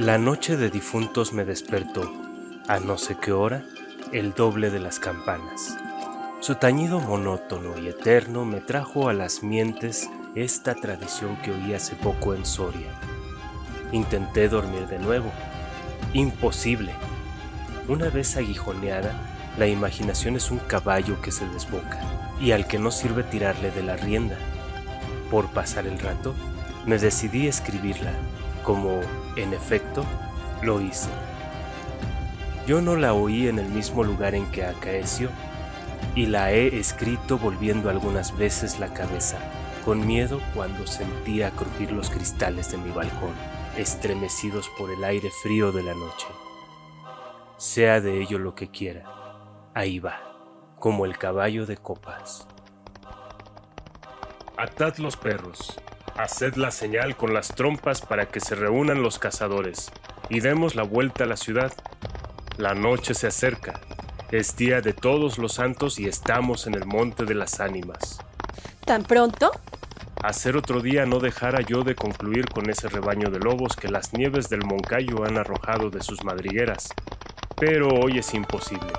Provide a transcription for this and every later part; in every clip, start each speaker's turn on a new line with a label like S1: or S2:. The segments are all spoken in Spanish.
S1: La noche de difuntos me despertó, a no sé qué hora, el doble de las campanas. Su tañido monótono y eterno me trajo a las mientes esta tradición que oí hace poco en Soria. Intenté dormir de nuevo. Imposible. Una vez aguijoneada, la imaginación es un caballo que se desboca y al que no sirve tirarle de la rienda. Por pasar el rato, me decidí a escribirla, como, en efecto, lo hice. Yo no la oí en el mismo lugar en que acaeció, y la he escrito volviendo algunas veces la cabeza, con miedo cuando sentía crujir los cristales de mi balcón, estremecidos por el aire frío de la noche. Sea de ello lo que quiera, ahí va, como el caballo de copas.
S2: Atad los perros, haced la señal con las trompas para que se reúnan los cazadores, y demos la vuelta a la ciudad. La noche se acerca, es día de todos los santos y estamos en el monte de las ánimas.
S3: ¿Tan pronto?
S2: A ser otro día no dejara yo de concluir con ese rebaño de lobos que las nieves del Moncayo han arrojado de sus madrigueras, pero hoy es imposible.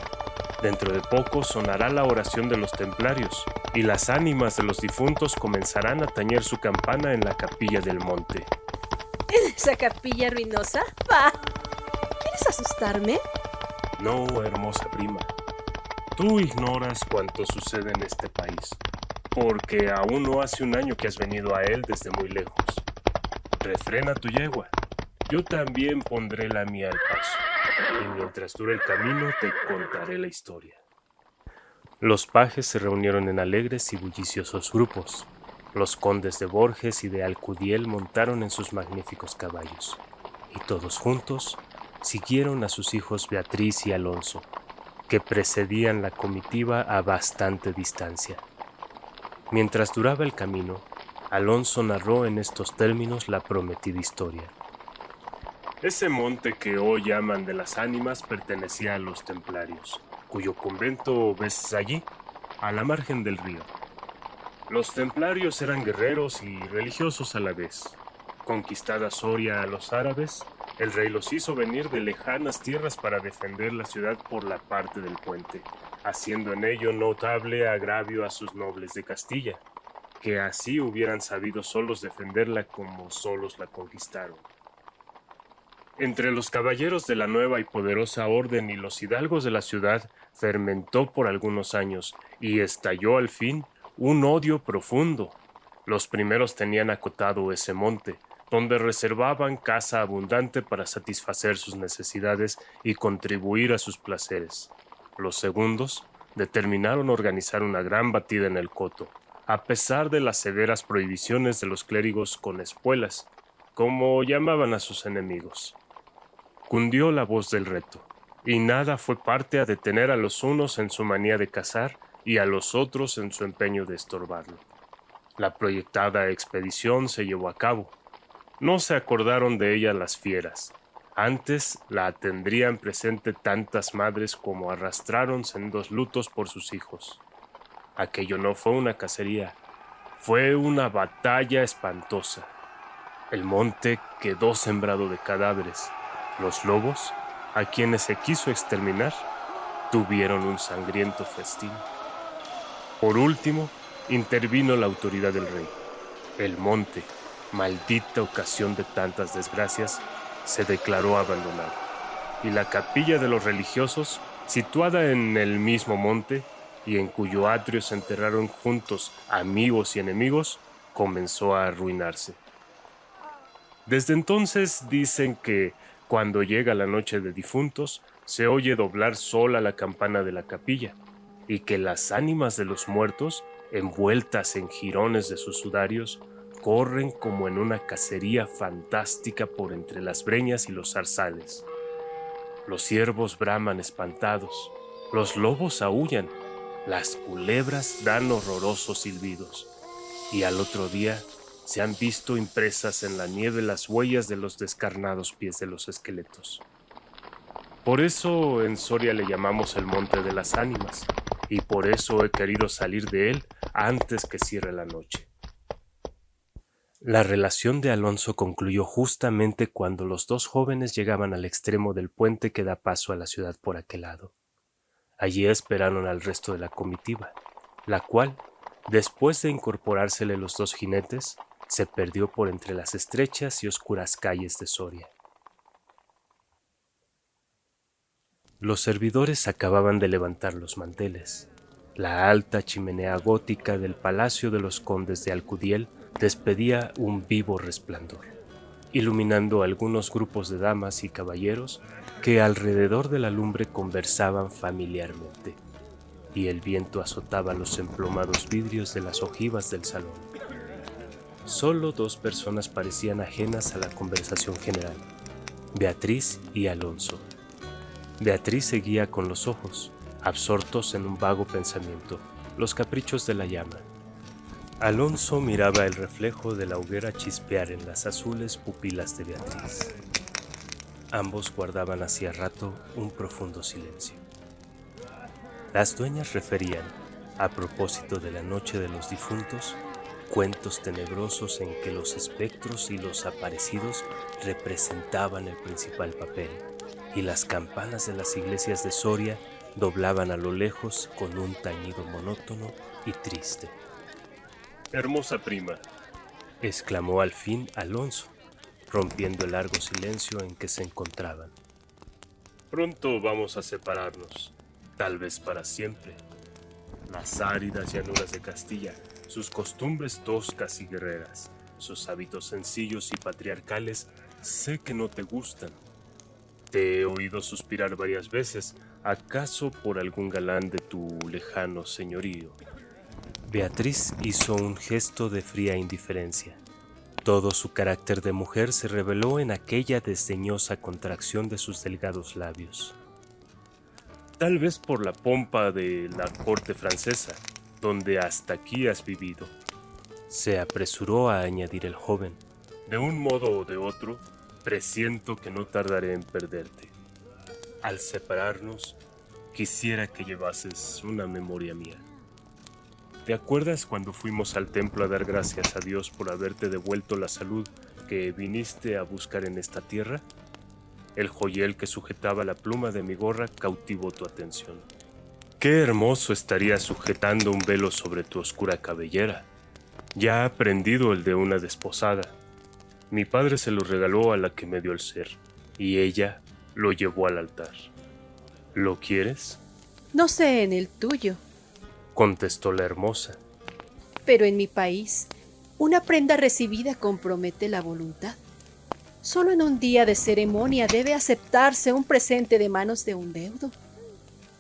S2: Dentro de poco sonará la oración de los templarios, y las ánimas de los difuntos comenzarán a tañer su campana en la capilla del monte.
S3: ¿En esa capilla ruinosa? ¡Bah! ¿Quieres asustarme?
S2: No, hermosa prima. Tú ignoras cuánto sucede en este país, porque aún no hace un año que has venido a él desde muy lejos. Refrena tu yegua. Yo también pondré la mía al paso, y mientras dure el camino te contaré la historia.
S1: Los pajes se reunieron en alegres y bulliciosos grupos. Los condes de Borges y de Alcudiel montaron en sus magníficos caballos, y todos juntos siguieron a sus hijos Beatriz y Alonso, que precedían la comitiva a bastante distancia. Mientras duraba el camino, Alonso narró en estos términos la prometida historia.
S2: Ese monte que hoy llaman de las ánimas pertenecía a los templarios, cuyo convento ves allí, a la margen del río. Los templarios eran guerreros y religiosos a la vez. Conquistada Soria a los árabes, el rey los hizo venir de lejanas tierras para defender la ciudad por la parte del puente, haciendo en ello notable agravio a sus nobles de Castilla, que así hubieran sabido solos defenderla como solos la conquistaron. Entre los caballeros de la nueva y poderosa orden y los hidalgos de la ciudad fermentó por algunos años y estalló al fin un odio profundo. Los primeros tenían acotado ese monte, donde reservaban caza abundante para satisfacer sus necesidades y contribuir a sus placeres. Los segundos determinaron organizar una gran batida en el coto, a pesar de las severas prohibiciones de los clérigos con espuelas, como llamaban a sus enemigos. Cundió la voz del reto, y nada fue parte a detener a los unos en su manía de cazar y a los otros en su empeño de estorbarlo. La proyectada expedición se llevó a cabo. No se acordaron de ella las fieras. Antes la tendrían presente tantas madres como arrastraron sendos lutos por sus hijos. Aquello no fue una cacería, fue una batalla espantosa. El monte quedó sembrado de cadáveres. Los lobos, a quienes se quiso exterminar, tuvieron un sangriento festín. Por último, intervino la autoridad del rey. El monte, maldita ocasión de tantas desgracias, se declaró abandonado, y la capilla de los religiosos, situada en el mismo monte, y en cuyo atrio se enterraron juntos amigos y enemigos, comenzó a arruinarse. Desde entonces dicen que, cuando llega la noche de difuntos, se oye doblar sola la campana de la capilla, y que las ánimas de los muertos, envueltas en jirones de sus sudarios, corren como en una cacería fantástica por entre las breñas y los zarzales. Los ciervos braman espantados, los lobos aúllan, las culebras dan horrorosos silbidos, y al otro día se han visto impresas en la nieve las huellas de los descarnados pies de los esqueletos. Por eso en Soria le llamamos el Monte de las Ánimas, y por eso he querido salir de él antes que cierre la noche.
S1: La relación de Alonso concluyó justamente cuando los dos jóvenes llegaban al extremo del puente que da paso a la ciudad por aquel lado. Allí esperaron al resto de la comitiva, la cual, después de incorporársele los dos jinetes, se perdió por entre las estrechas y oscuras calles de Soria. Los servidores acababan de levantar los manteles. La alta chimenea gótica del palacio de los condes de Alcudiel despedía un vivo resplandor, iluminando algunos grupos de damas y caballeros que alrededor de la lumbre conversaban familiarmente, y el viento azotaba los emplomados vidrios de las ojivas del salón. Solo dos personas parecían ajenas a la conversación general: Beatriz y Alonso. Beatriz seguía con los ojos, absortos en un vago pensamiento, los caprichos de la llama. Alonso miraba el reflejo de la hoguera chispear en las azules pupilas de Beatriz. Ambos guardaban hacía rato un profundo silencio. Las dueñas referían, a propósito de la noche de los difuntos, cuentos tenebrosos en que los espectros y los aparecidos representaban el principal papel, y las campanas de las iglesias de Soria doblaban a lo lejos con un tañido monótono y triste.
S2: Hermosa prima,
S1: Exclamó al fin Alonso, rompiendo el largo silencio en que se encontraban.
S2: pronto vamos a separarnos, tal vez para siempre. Las áridas llanuras de Castilla, sus costumbres toscas y guerreras, sus hábitos sencillos y patriarcales, sé que no te gustan. Te he oído suspirar varias veces, acaso por algún galán de tu lejano señorío.
S1: Beatriz hizo un gesto de fría indiferencia. Todo su carácter de mujer se reveló en aquella desdeñosa contracción de sus delgados labios.
S2: Tal vez por la pompa de la corte francesa, donde hasta aquí has vivido.
S1: Se apresuró a añadir el joven.
S2: De un modo o de otro, presiento que no tardaré en perderte. Al separarnos, quisiera que llevases una memoria mía. ¿Te acuerdas cuando fuimos al templo a dar gracias a Dios por haberte devuelto la salud que viniste a buscar en esta tierra? El joyel que sujetaba la pluma de mi gorra cautivó tu atención. Qué hermoso estaría sujetando un velo sobre tu oscura cabellera. Ya ha prendido el de una desposada. Mi padre se lo regaló a la que me dio el ser, y ella lo llevó al altar. ¿Lo quieres?,
S3: No sé en el tuyo,
S1: contestó la hermosa.
S3: pero en mi país, una prenda recibida compromete la voluntad. Solo en un día de ceremonia debe aceptarse un presente de manos de un deudo,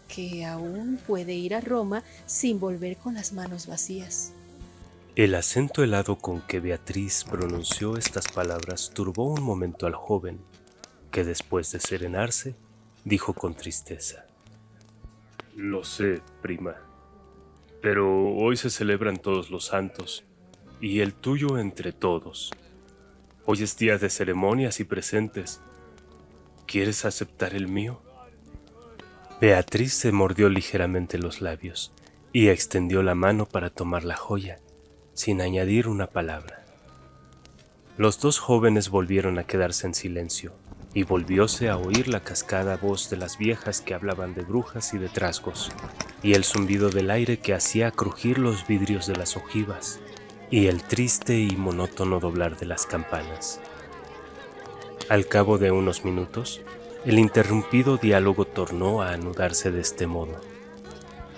S3: que aún puede ir a Roma sin volver con las manos vacías.
S1: El acento helado con que Beatriz pronunció estas palabras turbó un momento al joven, que después de serenarse, dijo con tristeza:
S2: Lo sé, prima, pero hoy se celebran todos los santos, y el tuyo entre todos. Hoy es día de ceremonias y presentes. ¿Quieres aceptar el mío?
S1: Beatriz se mordió ligeramente los labios y extendió la mano para tomar la joya, sin añadir una palabra. Los dos jóvenes volvieron a quedarse en silencio, y volvióse a oír la cascada voz de las viejas que hablaban de brujas y de trasgos, y el zumbido del aire que hacía crujir los vidrios de las ojivas, y el triste y monótono doblar de las campanas. Al cabo de unos minutos, el interrumpido diálogo tornó a anudarse de este modo.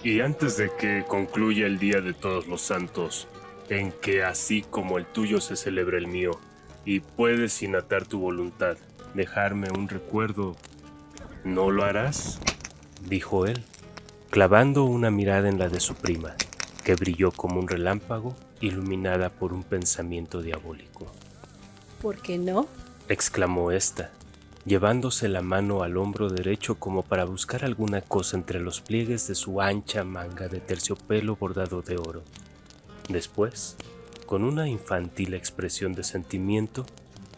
S2: Y antes de que concluya el día de todos los santos, en que así como el tuyo se celebra el mío, y puedes sin atar tu voluntad dejarme un recuerdo, ¿no lo harás?,
S1: dijo él, clavando una mirada en la de su prima, que brilló como un relámpago, iluminada por un pensamiento diabólico.
S3: ¿Por qué no?
S1: Exclamó ésta, llevándose la mano al hombro derecho como para buscar alguna cosa entre los pliegues de su ancha manga de terciopelo bordado de oro. Después, con una infantil expresión de sentimiento,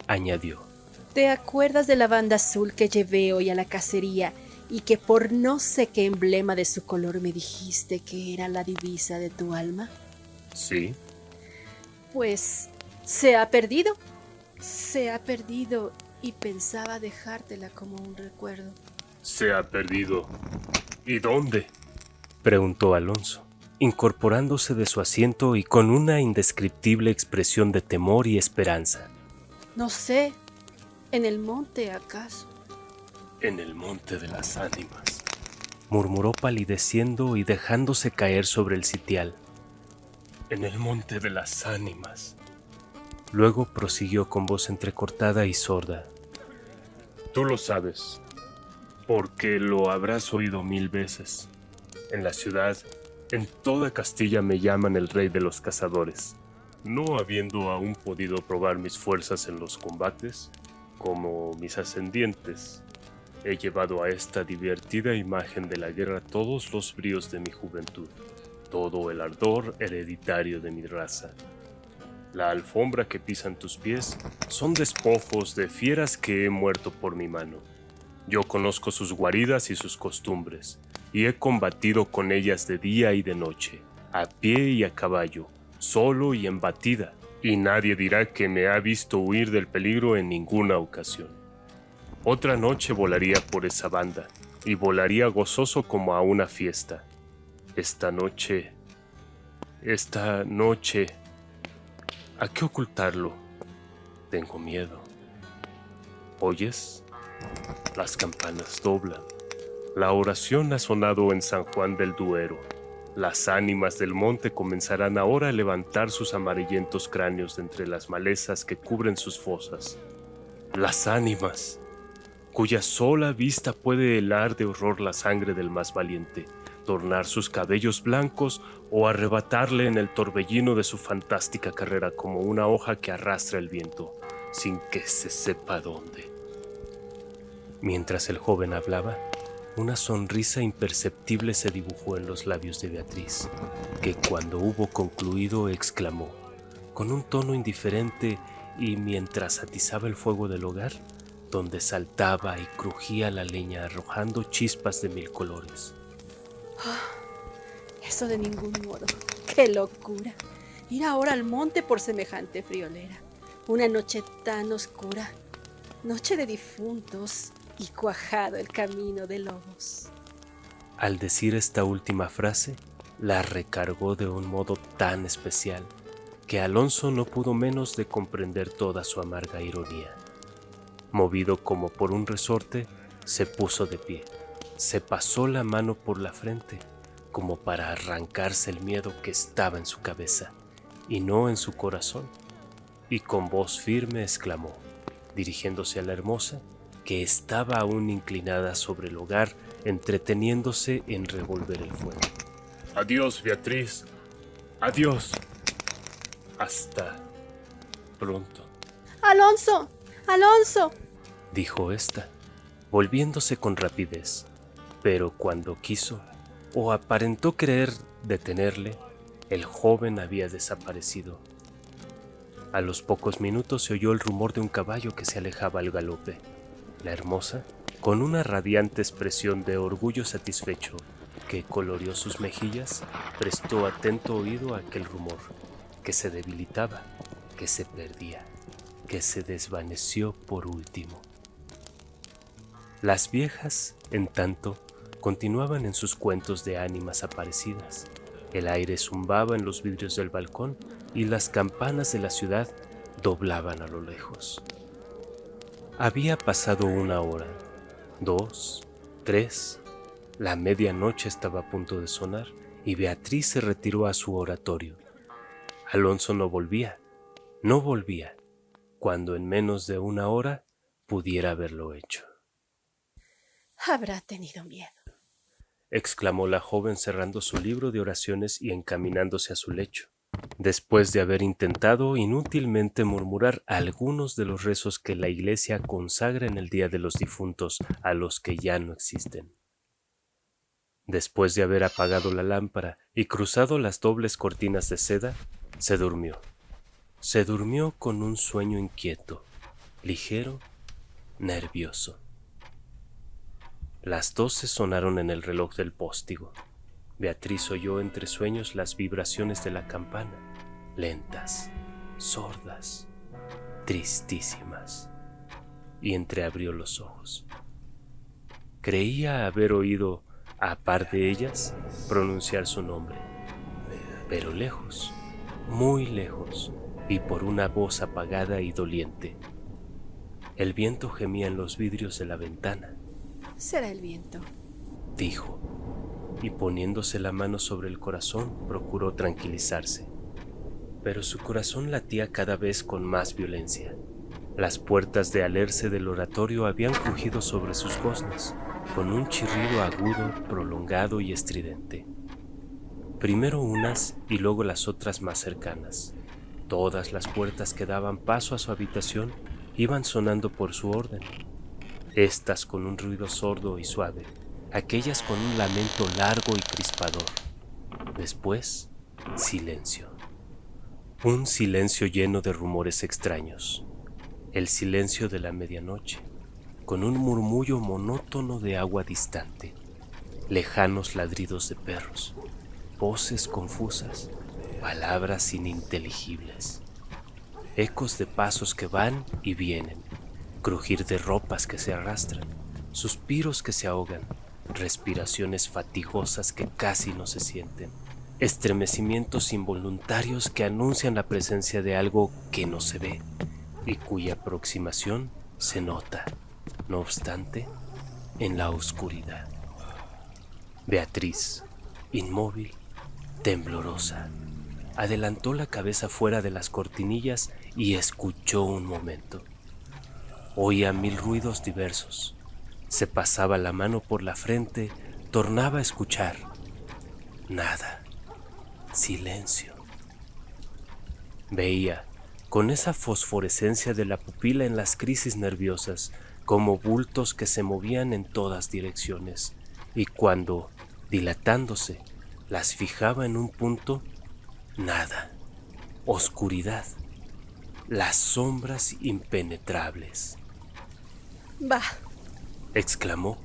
S1: añadió:
S3: ¿Te acuerdas de la banda azul que llevé hoy a la cacería y que por no sé qué emblema de su color me dijiste que era la divisa de tu alma?
S2: Sí.
S3: Pues Se ha perdido. Se ha perdido y pensaba dejártela como un recuerdo.
S2: Se ha perdido. ¿Y dónde?
S1: Preguntó Alonso, incorporándose de su asiento y con una indescriptible expresión de temor y esperanza.
S3: No sé, ¿en el monte acaso?
S2: En el monte de las ánimas,
S1: murmuró palideciendo y dejándose caer sobre el sitial.
S2: en el monte de las ánimas.
S1: Luego prosiguió con voz entrecortada y sorda.
S2: Tú lo sabes, porque lo habrás oído 1000 veces. En la ciudad, en toda Castilla me llaman el rey de los cazadores. No habiendo aún podido probar mis fuerzas en los combates, como mis ascendientes, he llevado a esta divertida imagen de la guerra todos los bríos de mi juventud, todo el ardor hereditario de mi raza. La alfombra que pisan tus pies son despojos de fieras que he muerto por mi mano. Yo conozco sus guaridas y sus costumbres, y he combatido con ellas de día y de noche, a pie y a caballo, solo y en batida, y nadie dirá que me ha visto huir del peligro en ninguna ocasión. Otra noche volaría por esa banda, y volaría gozoso como a una fiesta. Esta noche... ¿A qué ocultarlo? Tengo miedo. ¿Oyes? Las campanas doblan. La oración ha sonado en San Juan del Duero. Las ánimas del monte comenzarán ahora a levantar sus amarillentos cráneos de entre las malezas que cubren sus fosas. Las ánimas, cuya sola vista puede helar de horror la sangre del más valiente, tornar sus cabellos blancos o arrebatarle en el torbellino de su fantástica carrera como una hoja que arrastra el viento, sin que se sepa dónde. Mientras el joven hablaba, una sonrisa imperceptible se dibujó en los labios de Beatriz, que cuando hubo concluido exclamó, con un tono indiferente y mientras atizaba el fuego del hogar, donde saltaba y crujía la leña arrojando chispas de 1000 colores.
S3: Eso de ningún modo. ¡Qué locura! Ir ahora al monte por semejante friolera. Una noche tan oscura. Noche de difuntos y cuajado el camino de lobos.
S1: Al decir esta última frase, la recargó de un modo tan especial que Alonso no pudo menos de comprender toda su amarga ironía. Movido como por un resorte, se puso de pie, se pasó la mano por la frente, como para arrancarse el miedo que estaba en su cabeza y no en su corazón, y con voz firme exclamó, dirigiéndose a la hermosa, que estaba aún inclinada sobre el hogar, entreteniéndose en revolver el fuego.
S2: Adiós, Beatriz. Adiós. Hasta pronto.
S3: ¡Alonso! ¡Alonso!
S1: Dijo ésta, volviéndose con rapidez, pero cuando quiso, o aparentó querer detenerle, el joven había desaparecido. A los pocos minutos se oyó el rumor de un caballo que se alejaba al galope. La hermosa, con una radiante expresión de orgullo satisfecho que coloreó sus mejillas, prestó atento oído a aquel rumor, que se debilitaba, que se perdía, que se desvaneció por último. Las viejas, en tanto, continuaban en sus cuentos de ánimas aparecidas. El aire zumbaba en los vidrios del balcón y las campanas de la ciudad doblaban a lo lejos. Había pasado 1 hora, 2, 3, la medianoche estaba a punto de sonar y Beatriz se retiró a su oratorio. Alonso no volvía, cuando en menos de 1 hora pudiera haberlo hecho.
S3: Habrá tenido miedo,
S1: exclamó la joven cerrando su libro de oraciones y encaminándose a su lecho, después de haber intentado inútilmente murmurar algunos de los rezos que la Iglesia consagra en el Día de los Difuntos a los que ya no existen. Después de haber apagado la lámpara y cruzado las dobles cortinas de seda, se durmió. Se durmió con un sueño inquieto, ligero, nervioso. Las 12 sonaron en el reloj del póstigo. Beatriz oyó entre sueños las vibraciones de la campana, lentas, sordas, tristísimas, y entreabrió los ojos. Creía haber oído, a par de ellas, pronunciar su nombre, pero lejos, muy lejos, y por una voz apagada y doliente. El viento gemía en los vidrios de la ventana.
S3: Será el viento,
S1: dijo, y poniéndose la mano sobre el corazón procuró tranquilizarse. Pero su corazón latía cada vez con más violencia. Las puertas de alerce del oratorio habían crujido sobre sus goznes, con un chirrido agudo, prolongado y estridente. Primero unas y luego las otras más cercanas. Todas las puertas que daban paso a su habitación iban sonando por su orden. Estas con un ruido sordo y suave, aquellas con un lamento largo y crispador. Después, silencio. Un silencio lleno de rumores extraños. El silencio de la medianoche, con un murmullo monótono de agua distante, lejanos ladridos de perros, voces confusas, palabras ininteligibles, ecos de pasos que van y vienen, crujir de ropas que se arrastran, suspiros que se ahogan, respiraciones fatigosas que casi no se sienten, estremecimientos involuntarios que anuncian la presencia de algo que no se ve y cuya aproximación se nota, no obstante, en la oscuridad. Beatriz, inmóvil, temblorosa, adelantó la cabeza fuera de las cortinillas y escuchó un momento. Oía mil ruidos diversos. Se pasaba la mano por la frente, tornaba a escuchar. Nada. Silencio. Veía, con esa fosforescencia de la pupila en las crisis nerviosas, como bultos que se movían en todas direcciones, y cuando, dilatándose, las fijaba en un punto, nada, oscuridad, las sombras impenetrables.
S3: Bah,
S1: Exclamó,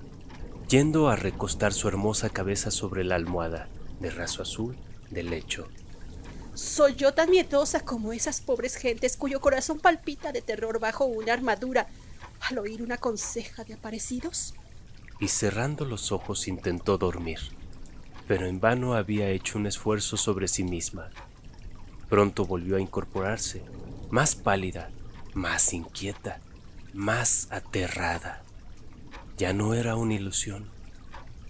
S1: yendo a recostar su hermosa cabeza sobre la almohada de raso azul del lecho.
S3: ¿soy yo tan miedosa como esas pobres gentes cuyo corazón palpita de terror bajo una armadura al oír una conseja de aparecidos?
S1: Y cerrando los ojos intentó dormir, pero en vano había hecho un esfuerzo sobre sí misma. Pronto volvió a incorporarse, más pálida, más inquieta, más aterrada. Ya no era una ilusión.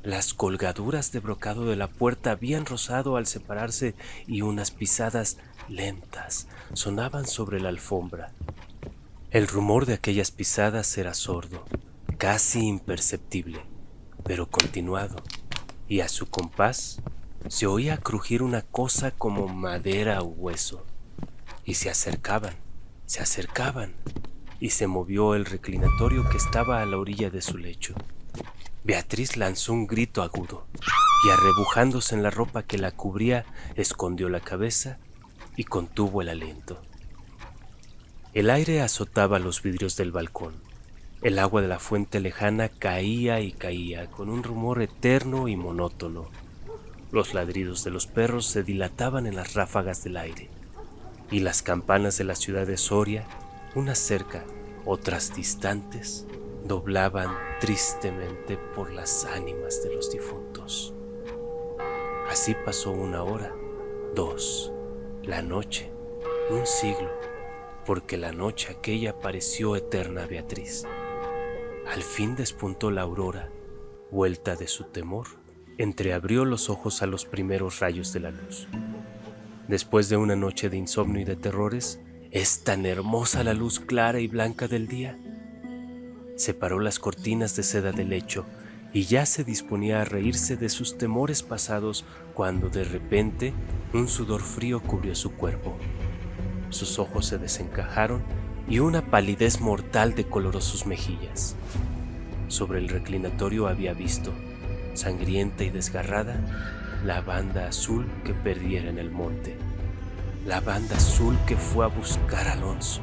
S1: Las colgaduras de brocado de la puerta habían rozado al separarse y unas pisadas lentas sonaban sobre la alfombra. El rumor de aquellas pisadas era sordo, casi imperceptible, pero continuado, y a su compás se oía crujir una cosa como madera o hueso, y se acercaban, y se movió el reclinatorio que estaba a la orilla de su lecho. Beatriz lanzó un grito agudo, y arrebujándose en la ropa que la cubría, escondió la cabeza y contuvo el aliento. El aire azotaba los vidrios del balcón. El agua de la fuente lejana caía y caía con un rumor eterno y monótono. Los ladridos de los perros se dilataban en las ráfagas del aire, y las campanas de la ciudad de Soria, unas cerca, otras distantes, doblaban tristemente por las ánimas de los difuntos. Así pasó 1 hora, 2, la noche, un siglo, porque la noche aquella pareció eterna a Beatriz. Al fin despuntó la aurora, vuelta de su temor, entreabrió los ojos a los primeros rayos de la luz. Después de una noche de insomnio y de terrores, ¿es tan hermosa la luz clara y blanca del día? Separó las cortinas de seda del lecho y ya se disponía a reírse de sus temores pasados cuando de repente un sudor frío cubrió su cuerpo. Sus ojos se desencajaron y una palidez mortal decoloró sus mejillas. Sobre el reclinatorio había visto, sangrienta y desgarrada, la banda azul que perdiera en el monte, la banda azul que fue a buscar a Alonso.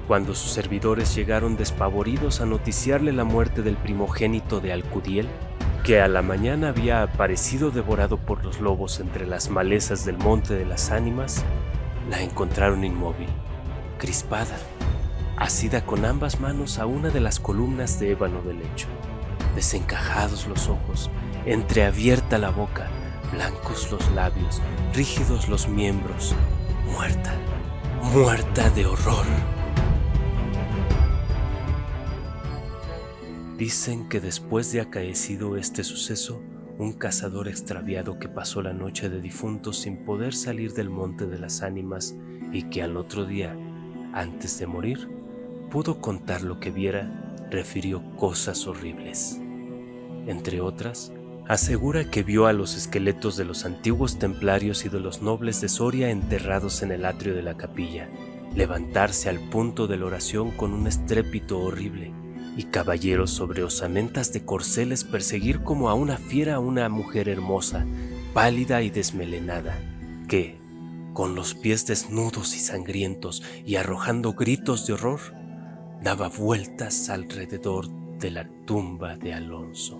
S1: Cuando sus servidores llegaron despavoridos a noticiarle la muerte del primogénito de Alcudiel, que a la mañana había aparecido devorado por los lobos entre las malezas del Monte de las Ánimas, La encontraron inmóvil, crispada, asida con ambas manos a una de las columnas de ébano del lecho, desencajados los ojos, entreabierta la boca, blancos los labios, rígidos los miembros, muerta, muerta de horror. Dicen que después de acaecido este suceso, un cazador extraviado que pasó la noche de difuntos sin poder salir del monte de las ánimas y que al otro día, antes de morir, pudo contar lo que viera, refirió cosas horribles. Entre otras, asegura que vio a los esqueletos de los antiguos templarios y de los nobles de Soria enterrados en el atrio de la capilla, levantarse al punto de la oración con un estrépito horrible, y caballeros sobre osamentas de corceles perseguir como a una fiera a una mujer hermosa, pálida y desmelenada, que, con los pies desnudos y sangrientos y arrojando gritos de horror, daba vueltas alrededor de la tumba de Alonso.